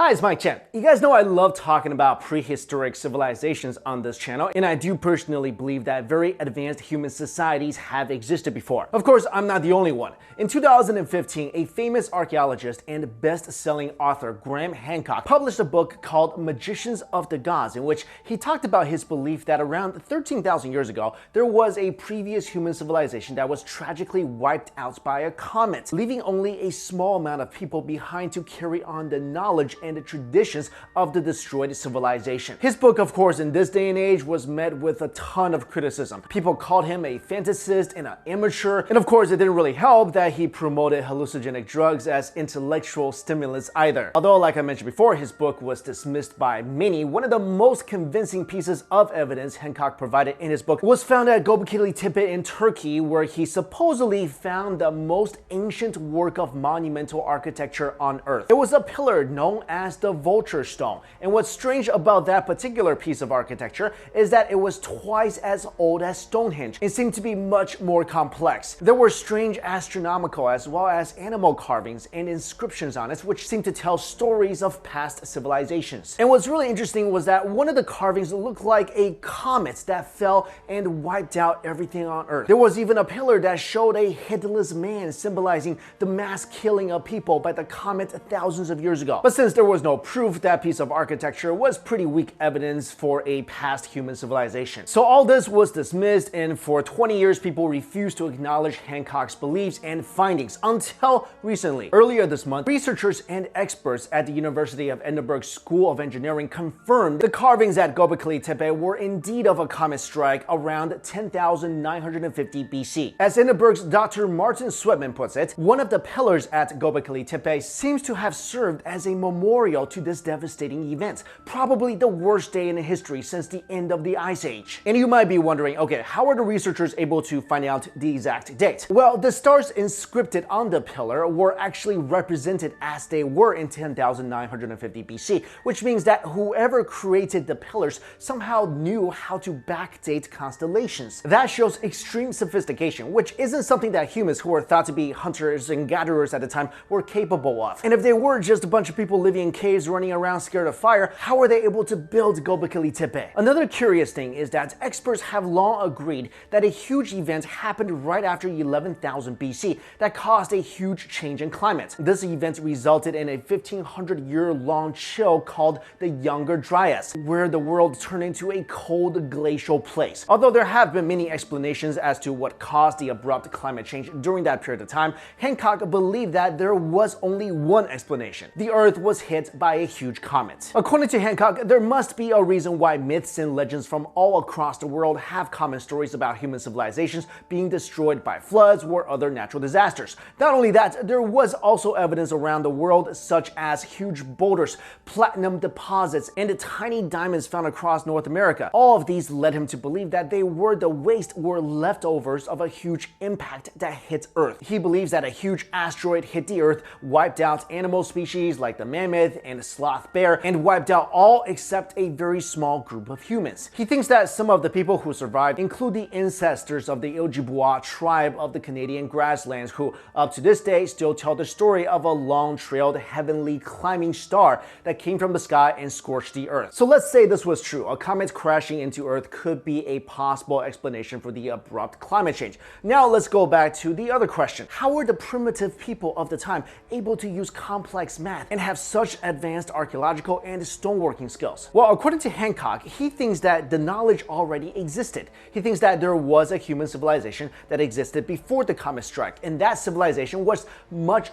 Hi, it's Mike Chen. You guys know I love talking about prehistoric civilizations on this channel, and I do personally believe that very advanced human societies have existed before. Of course, I'm not the only one. In 2015, a famous archaeologist and best-selling author, Graham Hancock, published a book called Magicians of the Gods, in which he talked about his belief that around 13,000 years ago, there was a previous human civilization that was tragically wiped out by a comet, leaving only a small amount of people behind to carry on the knowledge and the traditions of the destroyed civilization. His book, of course, in this day and age was met with a ton of criticism. People called him a fantasist and an amateur, and of course it didn't really help that he promoted hallucinogenic drugs as intellectual stimulants either. Although, like I mentioned before, his book was dismissed by many, one of the most convincing pieces of evidence Hancock provided in his book was found at Gobekli Tepe in Turkey, where he supposedly found the most ancient work of monumental architecture on Earth. It was a pillar known as the Vulture Stone, and what's strange about that particular piece of architecture is that it was twice as old as Stonehenge and seemed to be much more complex. There were strange astronomical as well as animal carvings and inscriptions on it, which seemed to tell stories of past civilizations. And what's really interesting was that one of the carvings looked like a comet that fell and wiped out everything on Earth. There was even a pillar that showed a headless man, symbolizing the mass killing of people by the comet thousands of years ago. But since there was no proof, that piece of architecture was pretty weak evidence for a past human civilization. So all this was dismissed, and for 20 years people refused to acknowledge Hancock's beliefs and findings until recently. Earlier this month, researchers and experts at the University of Edinburgh School of Engineering confirmed the carvings at Gobekli Tepe were indeed of a comet strike around 10,950 BC. As Edinburgh's Dr. Martin Swetman puts it, one of the pillars at Gobekli Tepe seems to have served as a memorial to this devastating event, probably the worst day in history since the end of the Ice Age. And you might be wondering, okay, how are the researchers able to find out the exact date? Well, the stars inscripted on the pillar were actually represented as they were in 10,950 BC, which means that whoever created the pillars somehow knew how to backdate constellations. That shows extreme sophistication, which isn't something that humans who were thought to be hunters and gatherers at the time were capable of. And if they were just a bunch of people living in caves running around scared of fire, how were they able to build Gobekli Tepe? Another curious thing is that experts have long agreed that a huge event happened right after 11,000 BC that caused a huge change in climate. This event resulted in a 1,500-year-long chill called the Younger Dryas, where the world turned into a cold glacial place. Although there have been many explanations as to what caused the abrupt climate change during that period of time, Hancock believed that there was only one explanation. The Earth was hit by a huge comet. According to Hancock, there must be a reason why myths and legends from all across the world have common stories about human civilizations being destroyed by floods or other natural disasters. Not only that, there was also evidence around the world such as huge boulders, platinum deposits, and tiny diamonds found across North America. All of these led him to believe that they were the waste or leftovers of a huge impact that hit Earth. He believes that a huge asteroid hit the Earth, wiped out animal species like the mammoth and sloth bear, and wiped out all except a very small group of humans. He thinks that some of the people who survived include the ancestors of the Ojibwa tribe of the Canadian grasslands, who up to this day still tell the story of a long-trailed heavenly climbing star that came from the sky and scorched the Earth. So let's say this was true. A comet crashing into Earth could be a possible explanation for the abrupt climate change. Now let's go back to the other question. How were the primitive people of the time able to use complex math and have such advanced archaeological and stoneworking skills? Well, according to Hancock, he thinks that the knowledge already existed. He thinks that there was a human civilization that existed before the comet strike, and that civilization was much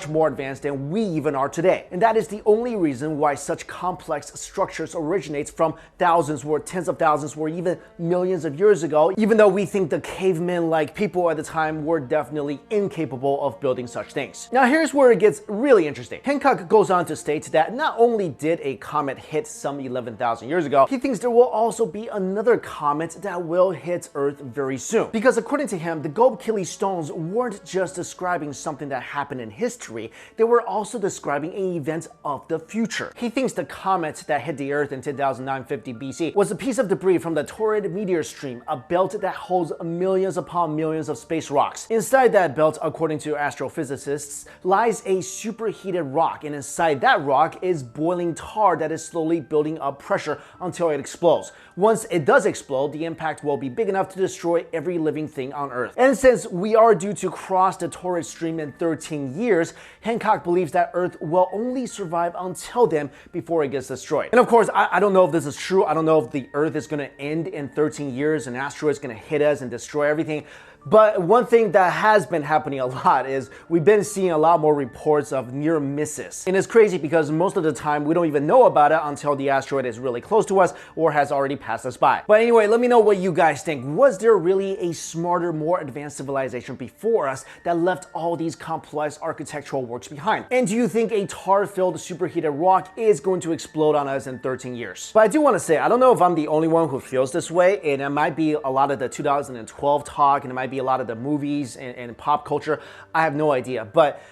more advanced than we even are today. And that is the only reason why such complex structures originate from thousands or tens of thousands or even millions of years ago, even though we think the cavemen-like people at the time were definitely incapable of building such things. Now here's where it gets really interesting. Hancock goes on to state that not only did a comet hit some 11,000 years ago, he thinks there will also be another comet that will hit Earth very soon. Because according to him, the Gobekli stones weren't just describing something that happened in history, they were also describing an event of the future. He thinks the comet that hit the Earth in 10,950 BC was a piece of debris from the Taurid meteor stream, a belt that holds millions upon millions of space rocks. Inside that belt, according to astrophysicists, lies a superheated rock, and inside that that rock is boiling tar that is slowly building up pressure until it explodes. Once it does explode, the impact will be big enough to destroy every living thing on Earth. And since we are due to cross the torrid stream in 13 years, Hancock believes that Earth will only survive until then before it gets destroyed. And of course, I don't know if this is true. I don't know if the Earth is going to end in 13 years and an asteroid is going to hit us and destroy everything. But one thing that has been happening a lot is we've been seeing a lot more reports of near misses. And it's crazy because most of the time we don't even know about it until the asteroid is really close to us or has already passed us by. But anyway, let me know what you guys think. Was there really a smarter, more advanced civilization before us that left all these complex architectural works behind? And do you think a tar-filled superheated rock is going to explode on us in 13 years? But I do want to say, I don't know if I'm the only one who feels this way, and it might be a lot of the 2012 talk, and it might be a lot of the movies and pop culture. I have no idea. But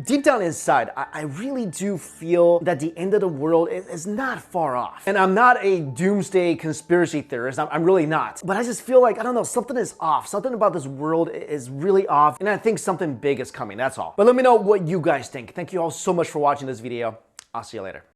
deep down inside, I really do feel that the end of the world is not far off. And I'm not a doomsday conspiracy theorist. I'm really not. But I just feel like, I don't know, something is off. Something about this world is really off. And I think something big is coming. That's all. But let me know what you guys think. Thank you all so much for watching this video. I'll see you later.